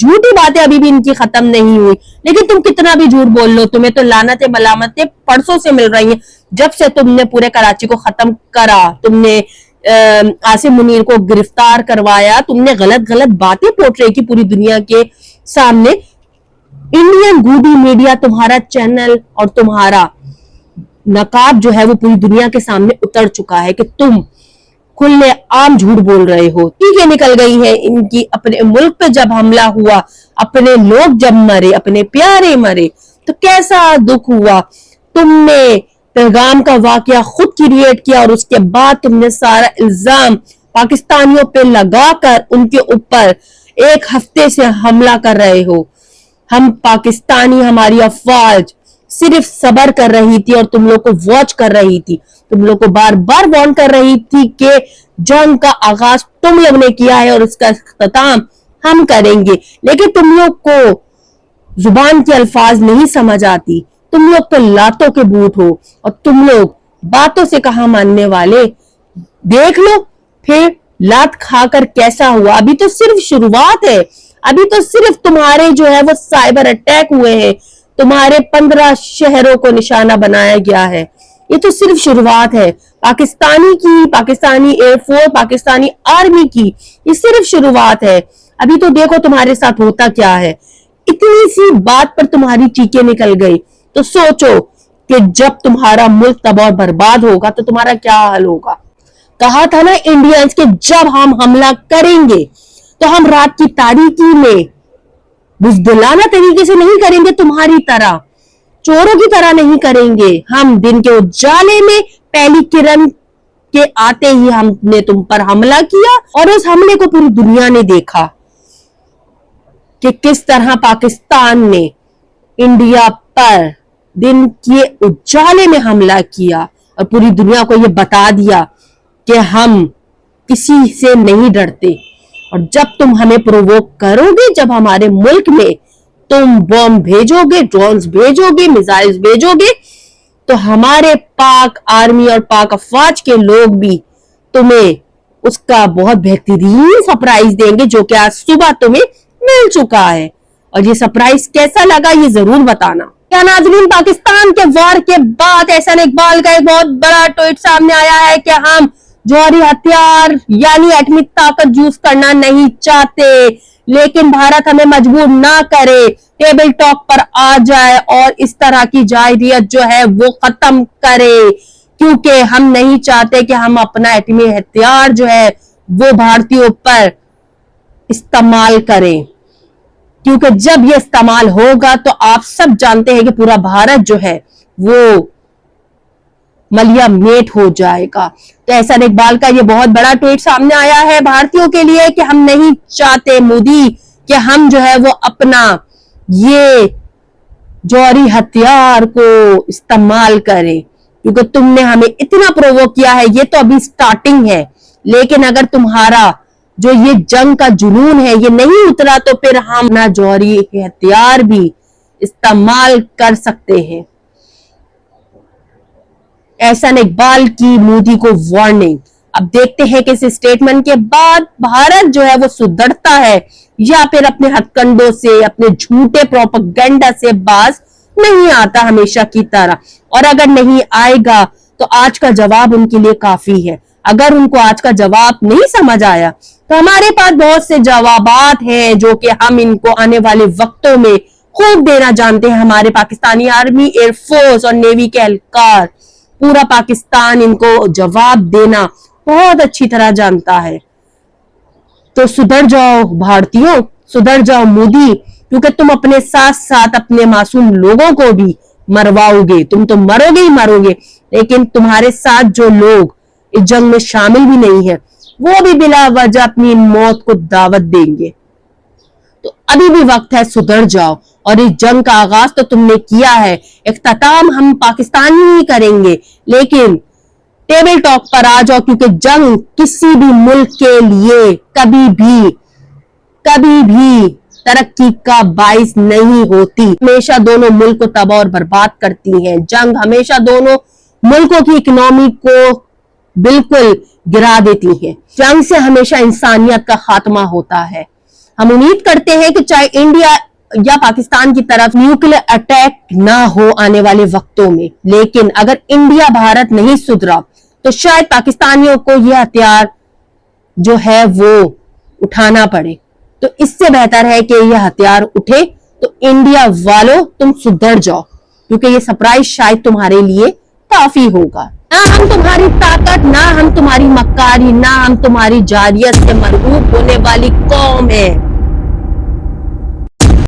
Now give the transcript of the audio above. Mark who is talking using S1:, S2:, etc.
S1: झूठी बातें अभी भी इनकी खत्म नहीं हुई। लेकिन तुम कितना भी झूठ बोल लो, तुम्हें तो लानतें मलामतें परसों से मिल रही हैं। जब से तुमने पूरे कराची को खत्म करा, तुमने आसिम मुनीर को गिरफ्तार करवाया, तुमने गलत गलत बातें पोर्ट्रे की पूरी दुनिया के सामने। इंडियन गूडी मीडिया, तुम्हारा चैनल और तुम्हारा नकाब जो है वो पूरी दुनिया के सामने उतर चुका है कि तुम खुले आम झूठ बोल रहे हो। ठीक है, निकल गई है इनकी। अपने मुल्क पे जब हमला हुआ, अपने लोग जब मरे, अपने प्यारे मरे, तो कैसा दुख हुआ। तुमने पैगाम का वाकया खुद क्रिएट किया और उसके बाद तुमने सारा इल्जाम पाकिस्तानियों पे लगाकर उनके ऊपर एक हफ्ते से हमला कर रहे हो। हम पाकिस्तानी, हमारी अफवाज सिर्फ सबर कर रही थी और तुम लोग को वॉच कर रही थी। तुम लोग को बार बार वार्न कर रही थी कि जंग का आगाज तुम लोग ने किया है और उसका इख्तिताम हम करेंगे। लेकिन तुम लोग को जुबान के अल्फाज नहीं समझ आती। तुम लोग तो लातों के बूट हो और तुम लोग बातों से कहां मानने वाले। देख लो फिर लात खाकर कैसा हुआ। अभी तो सिर्फ शुरुआत है। अभी तो सिर्फ तुम्हारे जो है वो साइबर अटैक हुए हैं, तुम्हारे 15 शहरों को निशाना बनाया गया है। ये तो सिर्फ शुरुआत है पाकिस्तानी की, पाकिस्तानी एयरफोर्स, पाकिस्तानी आर्मी की। ये सिर्फ शुरुआत है। अभी तो देखो तुम्हारे साथ होता क्या है। इतनी सी बात पर तुम्हारी चीखें निकल गई, तो सोचो कि जब तुम्हारा मुल्क तबाह और बर्बाद होगा तो तुम्हारा क्या हाल होगा। कहा था ना इंडियंस के जब हम हमला करेंगे तो हम रात की तारीकी में बुज़दिलाना तरीके से नहीं करेंगे, तुम्हारी तरह चोरों की तरह नहीं करेंगे। हम दिन के उजाले में पहली किरण के आते ही हमने तुम पर हमला किया और उस हमले को पूरी दुनिया ने देखा कि किस तरह पाकिस्तान ने इंडिया पर दिन के उजाले में हमला किया और पूरी दुनिया को यह बता दिया कि हम किसी से नहीं डरते। और जब तुम हमें प्रोवोक करोगे, जब हमारे मुल्क में तुम बॉम्ब भेजोगे, ड्रोन्स भेजोगे, मिसाइल्स भेजोगे, तो हमारे पाक आर्मी और पाक अफवाज के लोग भी तुम्हें उसका बहुत बेहतरीन सरप्राइज देंगे, जो कि आज सुबह तुम्हें मिल चुका है। और ये सरप्राइज कैसा लगा ये जरूर बताना। क्या नाज़रीन, पाकिस्तान के वार के बाद एहसान इकबाल का एक बहुत बड़ा ट्वीट सामने आया है कि हम जौहरी हथियार यानी एटॉमिक ताकत यूज करना नहीं चाहते, लेकिन भारत हमें मजबूर ना करे, टेबल टॉक पर आ जाए और इस तरह की जाहिरियत जो है वो खत्म करे, क्योंकि हम नहीं चाहते कि हम अपना एटॉमिक हथियार जो है वो भारतीयों पर इस्तेमाल करें। क्योंकि जब ये इस्तेमाल होगा तो आप सब जानते हैं कि पूरा भारत जो है वो मलिया मेट हो जाएगा। तो एहसान इकबाल का ये बहुत बड़ा ट्वीट सामने आया है भारतीयों के लिए कि हम नहीं चाहते मोदी कि हम जो है वो अपना ये जौहरी हथियार को इस्तेमाल करें, क्योंकि तुमने हमें इतना प्रोवोक किया है। ये तो अभी स्टार्टिंग है, लेकिन अगर तुम्हारा जो ये जंग का जुनून है ये नहीं उतरा तो फिर हम ना जौहरी हथियार भी इस्तेमाल कर सकते हैं। एहसान इकबाल की मोदी को वार्निंग। अब देखते हैं कि इस स्टेटमेंट के बाद भारत जो है वो सुधरता है या फिर अपने हथकंडों से, अपने झूठे प्रोपेगेंडा से बाज नहीं आता हमेशा की तरह। और अगर नहीं आएगा तो आज का जवाब उनके लिए काफी है। अगर उनको आज का जवाब नहीं समझ आया तो हमारे पास बहुत से जवाबात हैं जो कि हम इनको आने वाले वक्तों में खूब देना जानते हैं। हमारे पाकिस्तानी आर्मी, एयरफोर्स और नेवी के एहलकार, पूरा पाकिस्तान इनको जवाब देना बहुत अच्छी तरह जानता है। तो सुधर जाओ भारतीयों, सुधर जाओ मोदी, क्योंकि तुम अपने साथ साथ अपने मासूम लोगों को भी मरवाओगे। तुम तो मरोगे ही मरोगे, लेकिन तुम्हारे साथ जो लोग इस जंग में शामिल भी नहीं है वो भी बिला वजह अपनी मौत को दावत देंगे। तो अभी भी वक्त है, सुधर जाओ। और इस जंग का आगाज तो तुमने किया है, इख्तिताम हम पाकिस्तानी ही करेंगे, लेकिन टेबल टॉक पर आ जाओ, क्योंकि जंग किसी भी मुल्क के लिए कभी भी तरक्की का बाइस नहीं होती। हमेशा दोनों मुल्क को तबाह और बर्बाद करती है। जंग हमेशा दोनों मुल्कों की इकोनॉमी को बिल्कुल गिरा देती है। जंग से हमेशा इंसानियत का खात्मा होता है। हम उम्मीद करते हैं कि चाहे इंडिया या पाकिस्तान की तरफ न्यूक्लियर अटैक ना हो आने वाले वक्तों में, लेकिन अगर इंडिया भारत नहीं सुधरा तो शायद पाकिस्तानियों को यह हथियार जो है वो उठाना पड़े। तो इससे बेहतर है कि यह हथियार उठे तो इंडिया वालों तुम सुधर जाओ, क्योंकि ये सरप्राइज शायद तुम्हारे लिए काफी होगा। ना हम तुम्हारी ताकत, ना हम तुम्हारी मक्कारी, ना हम तुम्हारी जारियत से मरगूब होने वाली कौम है।